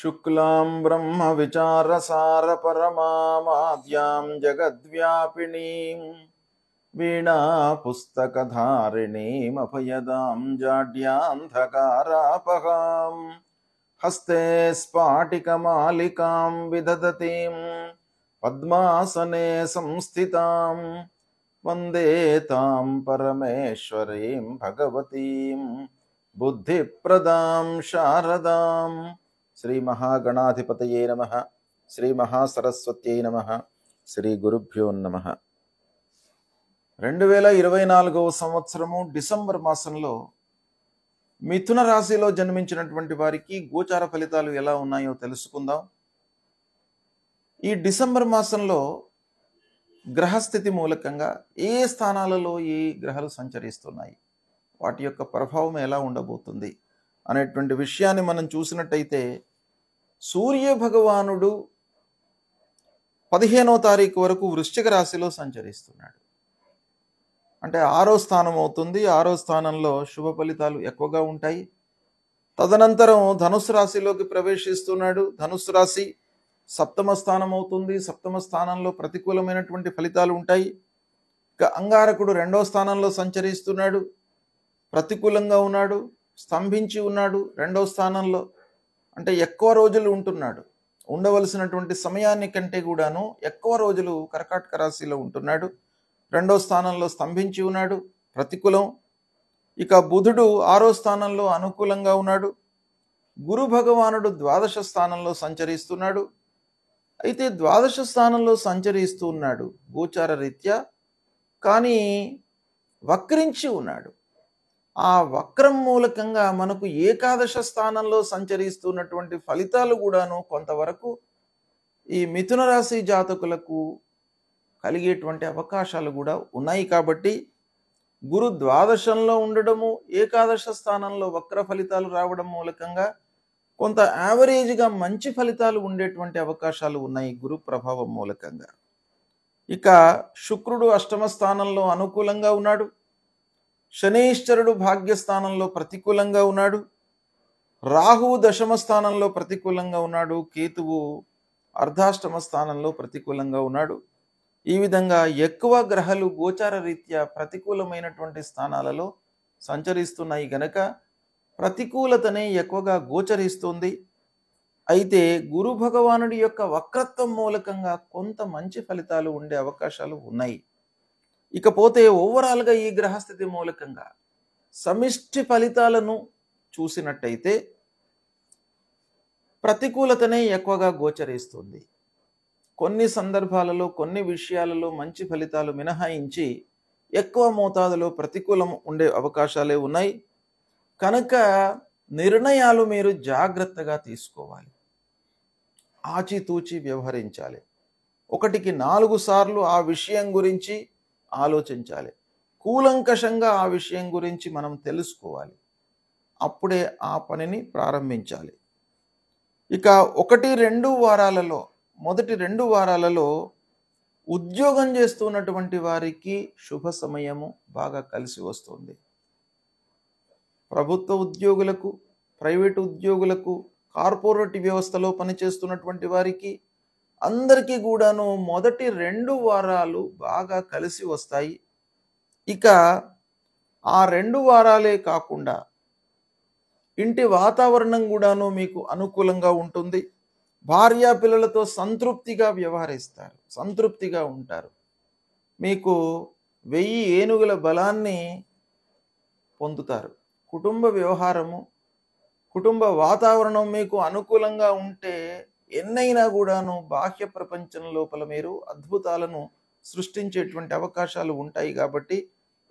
शुक्लां ब्रह्मविचारसारपरमामाद्यां जगद्व्यापिनीं वीणापुस्तकधारिणीमभयदां जाड्यान्धकारापहां हस्ते स्फाटिकमालिकां विदधतीं पद्मासने संस्थितां वन्दे तां परमेश्वरीं भगवतीं बुद्धिप्रदां शारदां। శ్రీ మహాగణాధిపతయే నమః. శ్రీ మహాసరస్వత్యై నమః. శ్రీ గురుభ్యో నమః. 2024 సంవత్సరము డిసెంబర్ మాసంలో మిథున రాశిలో జన్మించినటువంటి వారికి గోచార ఫలితాలు ఎలా ఉన్నాయో తెలుసుకుందాం. ఈ డిసెంబర్ మాసంలో గ్రహస్థితి మూలకంగా ఏ స్థానాలలో ఏ గ్రహాలు సంచరిస్తున్నాయి, వాటి యొక్క ప్రభావం ఎలా ఉండబోతుంది అనేటువంటి విషయాన్ని మనం చూసినట్టయితే, సూర్య భగవానుడు 15వ తారీఖు వరకు వృశ్చిక రాశిలో సంచరిస్తున్నాడు. అంటే 6వ స్థానం అవుతుంది. 6వ స్థానంలో శుభ ఫలితాలు ఎక్కువగా ఉంటాయి. తదనంతరం ధనుస్సు రాశిలోకి ప్రవేశిస్తున్నాడు. ధనుస్సు రాశి 7వ స్థానం అవుతుంది. 7వ స్థానంలో ప్రతికూలమైనటువంటి ఫలితాలు ఉంటాయి. ఇక అంగారకుడు 2వ స్థానంలో సంచరిస్తున్నాడు, ప్రతికూలంగా ఉన్నాడు, స్తంభించి ఉన్నాడు 2వ స్థానంలో. అంటే ఎక్కువ రోజులు ఉంటున్నాడు, ఉండవలసినటువంటి సమయాన్ని కంటే కూడాను ఎక్కువ రోజులు కర్కాటక రాశిలో ఉంటున్నాడు. 2వ స్థానంలో స్తంభించి ఉన్నాడు, ప్రతికూలం. ఇక బుధుడు 6వ స్థానంలో అనుకూలంగా ఉన్నాడు. గురు భగవానుడు 12వ స్థానంలో సంచరిస్తున్నాడు. అయితే 12వ స్థానంలో సంచరిస్తూ ఉన్నాడు గోచార రీత్యా, కానీ వక్రించి ఉన్నాడు. ఆ వక్రం మూలకంగా మనకు ఏకాదశ స్థానంలో సంచరిస్తున్నటువంటి ఫలితాలు కూడాను కొంతవరకు ఈ మిథున రాశి జాతకులకు కలిగేటువంటి అవకాశాలు కూడా ఉన్నాయి. కాబట్టి గురు 12శంలో ఉండడము, ఏకాదశ స్థానంలో వక్ర ఫలితాలు రావడం మూలకంగా కొంత యావరేజ్గా మంచి ఫలితాలు ఉండేటువంటి అవకాశాలు ఉన్నాయి గురు ప్రభావం మూలకంగా. ఇక శుక్రుడు 8వ స్థానంలో అనుకూలంగా ఉన్నాడు. శనీశ్వరుడు భాగ్యస్థానంలో ప్రతికూలంగా ఉన్నాడు. రాహువు 10వ స్థానంలో ప్రతికూలంగా ఉన్నాడు. కేతువు అర్ధాష్టమ స్థానంలో ప్రతికూలంగా ఉన్నాడు. ఈ విధంగా ఎక్కువ గ్రహాలు గోచార రీత్యా ప్రతికూలమైనటువంటి స్థానాలలో సంచరిస్తున్నాయి గనక ప్రతికూలతనే ఎక్కువగా గోచరిస్తుంది. అయితే గురు భగవానుడి యొక్క వక్రత్వం మూలకంగా కొంత మంచి ఫలితాలు ఉండే అవకాశాలు ఉన్నాయి. ఇకపోతే ఓవరాల్గా ఈ గ్రహస్థితి మూలకంగా సమిష్టి ఫలితాలను చూసినట్టయితే ప్రతికూలతనే ఎక్కువగా గోచరిస్తుంది. కొన్ని సందర్భాలలో కొన్ని విషయాలలో మంచి ఫలితాలు మినహాయించి ఎక్కువ మోతాదులో ప్రతికూలం ఉండే అవకాశాలే ఉన్నాయి. కనుక నిర్ణయాలు మీరు జాగ్రత్తగా తీసుకోవాలి, ఆచితూచి వ్యవహరించాలి. 1కి 4 సార్లు ఆ విషయం గురించి ఆలోచించాలి. కూలంకషంగా ఆ విషయం గురించి మనం తెలుసుకోవాలి. అప్పుడే ఆ పనిని ప్రారంభించాలి. ఇక 1-2 వారాలలో, మొదటి 2 వారాలలో ఉద్యోగం చేస్తున్నటువంటి వారికి శుభ సమయము బాగా కలిసి వస్తుంది. ప్రభుత్వ ఉద్యోగులకు, ప్రైవేటు ఉద్యోగులకు, కార్పొరేట్ వ్యవస్థలో పనిచేస్తున్నటువంటి వారికి అందరికీ కూడాను మొదటి 2 వారాలు బాగా కలిసి వస్తాయి. ఇక ఆ 2 వారాలే కాకుండా ఇంటి వాతావరణం కూడాను మీకు అనుకూలంగా ఉంటుంది. భార్యా పిల్లలతో సంతృప్తిగా వ్యవహరిస్తారు, సంతృప్తిగా ఉంటారు. మీకు 1000 ఏనుగుల బలాన్ని పొందుతారు. కుటుంబ వ్యవహారము, కుటుంబ వాతావరణం మీకు అనుకూలంగా ఉంటే ఎన్నైనా కూడాను బాహ్య ప్రపంచం లోపల మీరు అద్భుతాలను సృష్టించేటువంటి అవకాశాలు ఉంటాయి. కాబట్టి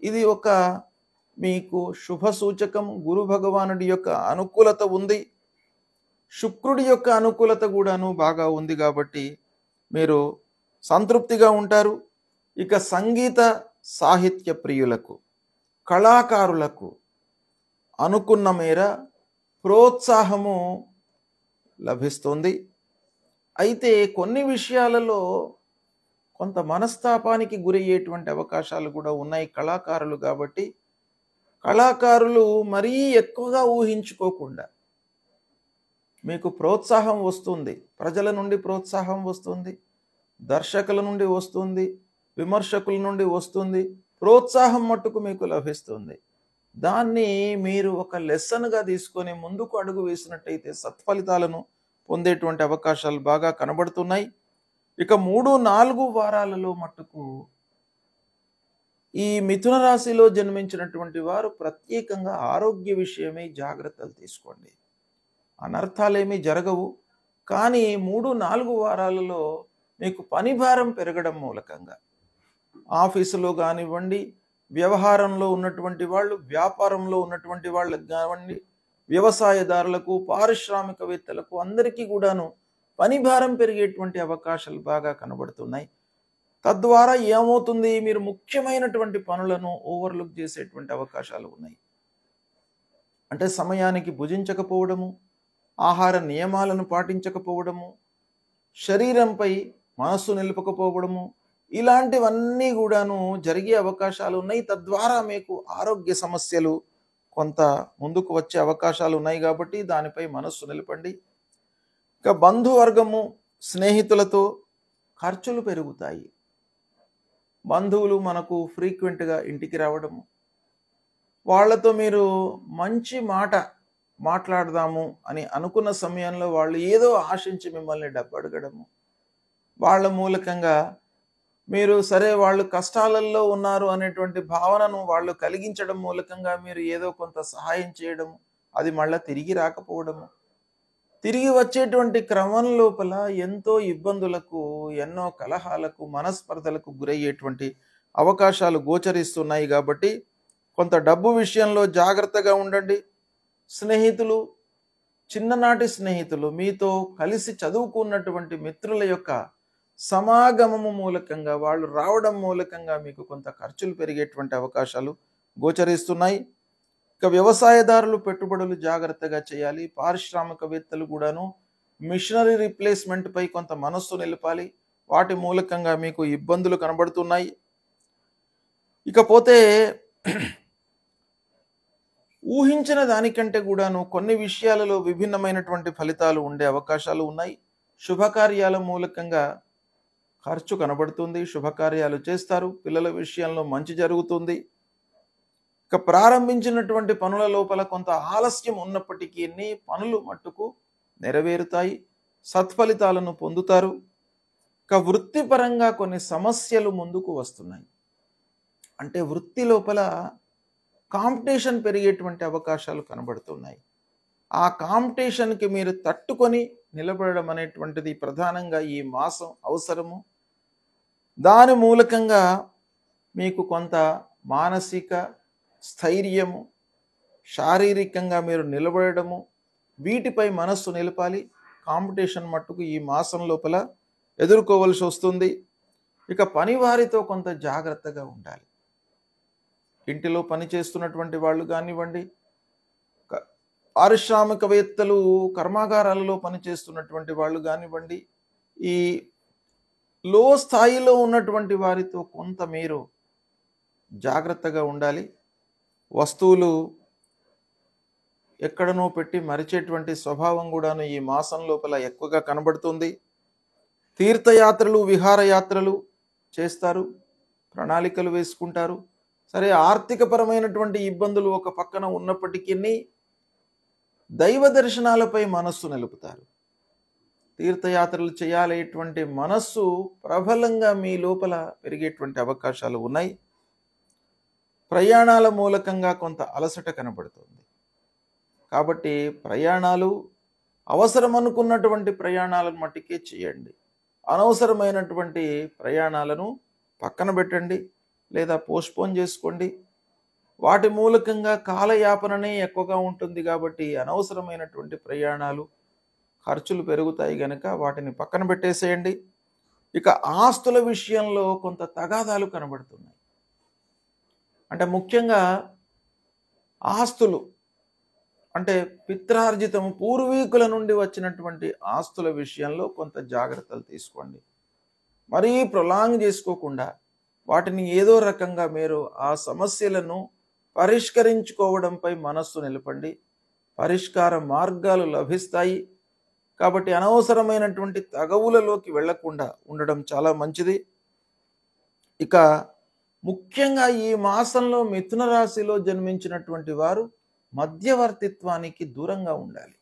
ఇది ఒక మీకు శుభ సూచకం. గురు భగవానుడి యొక్క అనుకూలత ఉంది, శుక్రుడి యొక్క అనుకూలత కూడాను బాగా ఉంది. కాబట్టి మీరు సంతృప్తిగా ఉంటారు. ఇక సంగీత సాహిత్య ప్రియులకు, కళాకారులకు అనుకున్న మేర ప్రోత్సాహము లభిస్తుంది. అయితే కొన్ని విషయాలలో కొంత మనస్తాపానికి గురయ్యేటువంటి అవకాశాలు కూడా ఉన్నాయి కళాకారులు. కాబట్టి కళాకారులు మరీ ఎక్కువగా ఊహించుకోకుండా మీకు ప్రోత్సాహం వస్తుంది, ప్రజల నుండి ప్రోత్సాహం వస్తుంది, దర్శకుల నుండి వస్తుంది, విమర్శకుల నుండి వస్తుంది. ప్రోత్సాహం మట్టుకు మీకు లభిస్తుంది. దాన్ని మీరు ఒక లెసన్గా తీసుకొని ముందుకు అడుగు వేసినట్టయితే సత్ఫలితాలను పొందేటువంటి అవకాశాలు బాగా కనబడుతున్నాయి. ఇక 3-4 వారాలలో మట్టుకు ఈ మిథున రాశిలో జన్మించినటువంటి వారు ప్రత్యేకంగా ఆరోగ్య విషయమై జాగ్రత్తలు తీసుకోండి. అనర్థాలేమీ జరగవు, కానీ 3-4 వారాలలో మీకు పని భారం పెరగడం మూలకంగా ఆఫీసులో కానివ్వండి, వ్యవహారంలో ఉన్నటువంటి వాళ్ళు, వ్యాపారంలో ఉన్నటువంటి వాళ్ళకి కానివ్వండి, వ్యవసాయదారులకు, పారిశ్రామికవేత్తలకు అందరికీ కూడాను పని భారం పెరిగేటువంటి అవకాశాలు బాగా కనబడుతున్నాయి. తద్వారా ఏమవుతుంది, మీరు ముఖ్యమైనటువంటి పనులను ఓవర్లుక్ చేసేటువంటి అవకాశాలు ఉన్నాయి. అంటే సమయానికి భుజించకపోవడము, ఆహార నియమాలను పాటించకపోవడము, శరీరంపై మనస్సు నిలుపకపోవడము, ఇలాంటివన్నీ కూడాను జరిగే అవకాశాలు ఉన్నాయి. తద్వారా మీకు ఆరోగ్య సమస్యలు కొంత ముందుకు వచ్చే అవకాశాలు ఉన్నాయి. కాబట్టి దానిపై మనస్సు నిలపండి. ఇక బంధువర్గము, స్నేహితులతో ఖర్చులు పెరుగుతాయి. బంధువులు మనకు ఫ్రీక్వెంట్గా ఇంటికి రావడము, వాళ్ళతో మీరు మంచి మాట మాట్లాడదాము అని అనుకున్న సమయంలో వాళ్ళు ఏదో ఆశించి మిమ్మల్ని డబ్బు అడగడము, వాళ్ళ మూలకంగా మీరు సరే వాళ్ళు కష్టాలలో ఉన్నారు అనేటువంటి భావనను వాళ్ళు కలిగించడం మూలకంగా మీరు ఏదో కొంత సహాయం చేయడము, అది మళ్ళీ తిరిగి రాకపోవడము, తిరిగి వచ్చేటువంటి క్రమం లోపల ఎంతో ఇబ్బందులకు, ఎన్నో కలహాలకు, మనస్పర్ధలకు గురయ్యేటువంటి అవకాశాలు గోచరిస్తున్నాయి. కాబట్టి కొంత డబ్బు విషయంలో జాగ్రత్తగా ఉండండి. స్నేహితులు, చిన్ననాటి స్నేహితులు, మీతో కలిసి చదువుకున్నటువంటి మిత్రుల యొక్క సమాగమము మూలకంగా, వాళ్ళు రావడం మూలకంగా మీకు కొంత ఖర్చులు పెరిగేటువంటి అవకాశాలు గోచరిస్తున్నాయి. ఇక వ్యవసాయదారులు పెట్టుబడులు జాగ్రత్తగా చేయాలి. పారిశ్రామికవేత్తలు కూడాను మిషనరీ రీప్లేస్మెంట్ పై కొంత మనస్సు నిలపాలి. వాటి మూలకంగా మీకు ఇబ్బందులు కనబడుతున్నాయి. ఇకపోతే ఊహించిన దానికంటే కూడాను కొన్ని విషయాలలో విభిన్నమైనటువంటి ఫలితాలు ఉండే అవకాశాలు ఉన్నాయి. శుభకార్యాల మూలకంగా ఖర్చు కనబడుతుంది, శుభకార్యాలు చేస్తారు, పిల్లల విషయంలో మంచి జరుగుతుంది. ఇక ప్రారంభించినటువంటి పనుల లోపల కొంత ఆలస్యం ఉన్నప్పటికీ పనులు మట్టుకు నెరవేరుతాయి, సత్ఫలితాలను పొందుతారు. ఇక వృత్తిపరంగా కొన్ని సమస్యలు ముందుకు వస్తున్నాయి. అంటే వృత్తి లోపల కాంపిటీషన్ పెరిగేటువంటి అవకాశాలు కనబడుతున్నాయి. ఆ కాంపిటీషన్కి మీరు తట్టుకొని నిలబడడం అనేటువంటిది ప్రధానంగా ఈ మాసం అవసరము. దాని మూలకంగా మీకు కొంత మానసిక స్థైర్యము, శారీరకంగా మీరు నిలబడము, వీటిపై మనస్సు నిలపాలి. కాంపిటీషన్ మట్టుకు ఈ మాసం లోపల ఎదుర్కోవలసి వస్తుంది. ఇక పనివారితో కొంత జాగ్రత్తగా ఉండాలి. ఇంటిలో పనిచేస్తున్నటువంటి వాళ్ళు కానివ్వండి, పారిశ్రామికవేత్తలు, కర్మాగారాలలో పనిచేస్తున్నటువంటి వాళ్ళు కానివ్వండి, ఈ లో స్థాయిలో ఉన్నటువంటి వారితో కొంత మీరు జాగ్రత్తగా ఉండాలి. వస్తువులు ఎక్కడనో పెట్టి మరిచేటువంటి స్వభావం కూడాను ఈ మాసం లోపల ఎక్కువగా కనబడుతుంది. తీర్థయాత్రలు, విహారయాత్రలు చేస్తారు, ప్రణాళికలు వేసుకుంటారు. సరే, ఆర్థికపరమైనటువంటి ఇబ్బందులు ఒక పక్కన ఉన్నప్పటికీ దైవ దర్శనాలపై మనస్సు నిలుపుతారు. తీర్థయాత్రలు చేయాలేటువంటి మనస్సు ప్రబలంగా మీ లోపల పెరిగేటువంటి అవకాశాలు ఉన్నాయి. ప్రయాణాల మూలకంగా కొంత అలసట కనబడుతుంది. కాబట్టి ప్రయాణాలు అవసరం అనుకున్నటువంటి ప్రయాణాలను మట్టికే చేయండి. అనవసరమైనటువంటి ప్రయాణాలను పక్కన పెట్టండి లేదా పోస్ట్పోన్ చేసుకోండి. వాటి మూలకంగా కాలయాపననే ఎక్కువగా ఉంటుంది. కాబట్టి అనవసరమైనటువంటి ప్రయాణాలు, ఖర్చులు పెరుగుతాయి గనక వాటిని పక్కన పెట్టేసేయండి. ఇక ఆస్తుల విషయంలో కొంత తగాదాలు కనబడుతున్నాయి. అంటే ముఖ్యంగా ఆస్తులు అంటే పిత్రార్జితము, పూర్వీకుల నుండి వచ్చినటువంటి ఆస్తుల విషయంలో కొంత జాగ్రత్తలు తీసుకోండి. మరీ ప్రొలాంగ్ చేసుకోకుండా వాటిని ఏదో రకంగా మీరు ఆ సమస్యలను పరిష్కరించుకోవడంపై మనస్సు నిలపండి. పరిష్కార మార్గాలు లభిస్తాయి. కాబట్టి అనవసరమైనటువంటి తగవులలోకి వెళ్ళకుండా ఉండడం చాలా మంచిది. ఇక ముఖ్యంగా ఈ మాసంలో మిథున రాశిలో జన్మించినటువంటి వారు మధ్యవర్తిత్వానికి దూరంగా ఉండాలి.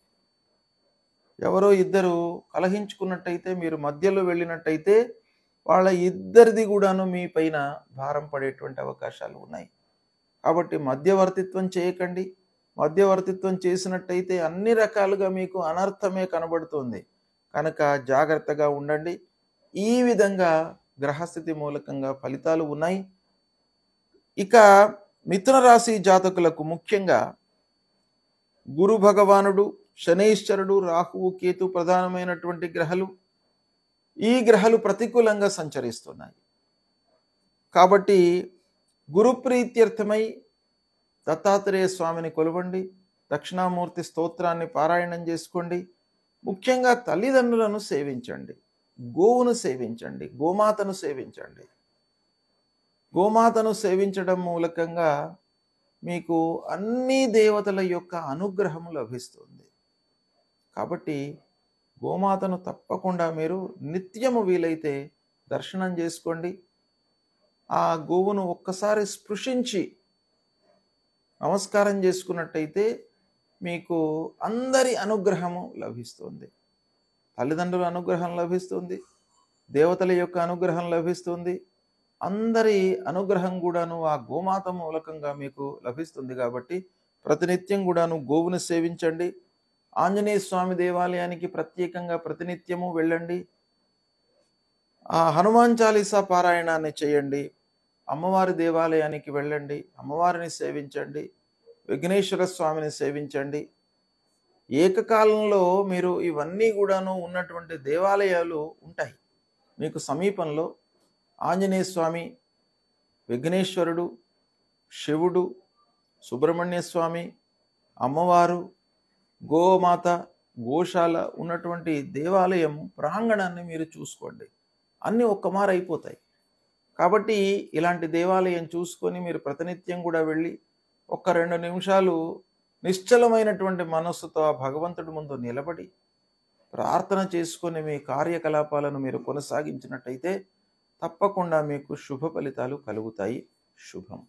ఎవరో ఇద్దరు కలహించుకున్నట్టయితే మీరు మధ్యలో వెళ్ళినట్టయితే వాళ్ళ ఇద్దరిది కూడాను మీ పైన భారం పడేటువంటి అవకాశాలు ఉన్నాయి. కాబట్టి మధ్యవర్తిత్వం చేయకండి. మధ్యవర్తిత్వం చేసినట్టయితే అన్ని రకాలుగా మీకు అనర్థమే కనబడుతుంది. కనుక జాగ్రత్తగా ఉండండి. ఈ విధంగా గ్రహస్థితి మూలకంగా ఫలితాలు ఉన్నాయి. ఇక మిథున రాశి జాతకులకు ముఖ్యంగా గురు భగవానుడు, శనైశ్వరుడు, రాహువు, కేతు ప్రధానమైనటువంటి గ్రహాలు. ఈ గ్రహాలు ప్రతికూలంగా సంచరిస్తున్నాయి. కాబట్టి గురుప్రీత్యర్థమై దత్తాత్రేయ స్వామిని కొలవండి. దక్షిణామూర్తి స్తోత్రాన్ని పారాయణం చేసుకోండి. ముఖ్యంగా తల్లిదండ్రులను సేవించండి. గోవును సేవించండి. గోమాతను సేవించండి. గోమాతను సేవించడం మూలకంగా మీకు అన్ని దేవతల యొక్క అనుగ్రహము లభిస్తుంది. కాబట్టి గోమాతను తప్పకుండా మీరు నిత్యము వీలైతే దర్శనం చేసుకోండి. ఆ గోవును ఒక్కసారి స్పృశించి నమస్కారం చేసుకున్నట్టయితే మీకు అందరి అనుగ్రహము లభిస్తుంది. తల్లిదండ్రుల అనుగ్రహం లభిస్తుంది. దేవతల యొక్క అనుగ్రహం లభిస్తుంది. అందరి అనుగ్రహం కూడాను ఆ గోమాత మూలకంగా మీకు లభిస్తుంది. కాబట్టి ప్రతినిత్యం కూడాను గోవును సేవించండి. ఆంజనేయ స్వామి దేవాలయానికి ప్రత్యేకంగా ప్రతినిత్యము వెళ్ళండి. ఆ హనుమాన్ చాలీసా పారాయణాన్ని చేయండి. అమ్మవారి దేవాలయానికి వెళ్ళండి. అమ్మవారిని సేవించండి. విఘ్నేశ్వర స్వామిని సేవించండి. ఏకకాలంలో మీరు ఇవన్నీ కూడాను ఉన్నటువంటి దేవాలయాలు ఉంటాయి. మీకు సమీపంలో ఆంజనేయ స్వామి, విఘ్నేశ్వరుడు, శివుడు, సుబ్రహ్మణ్య స్వామి, అమ్మవారు, గోమాత, గోశాల ఉన్నటువంటి దేవాలయం ప్రాంగణాన్ని మీరు చూసుకోండి. అన్నీ ఒక్కమారు అయిపోతాయి. కాబట్టి ఇలాంటి దేవాలయం చూసుకొని మీరు ప్రతినిత్యం కూడా వెళ్ళి 1-2 నిమిషాలు నిశ్చలమైనటువంటి మనస్సుతో ఆ భగవంతుడి ముందు నిలబడి ప్రార్థన చేసుకొని మీ కార్యకలాపాలను మీరు కొనసాగించినట్టయితే తప్పకుండా మీకు శుభ ఫలితాలు కలుగుతాయి. శుభం.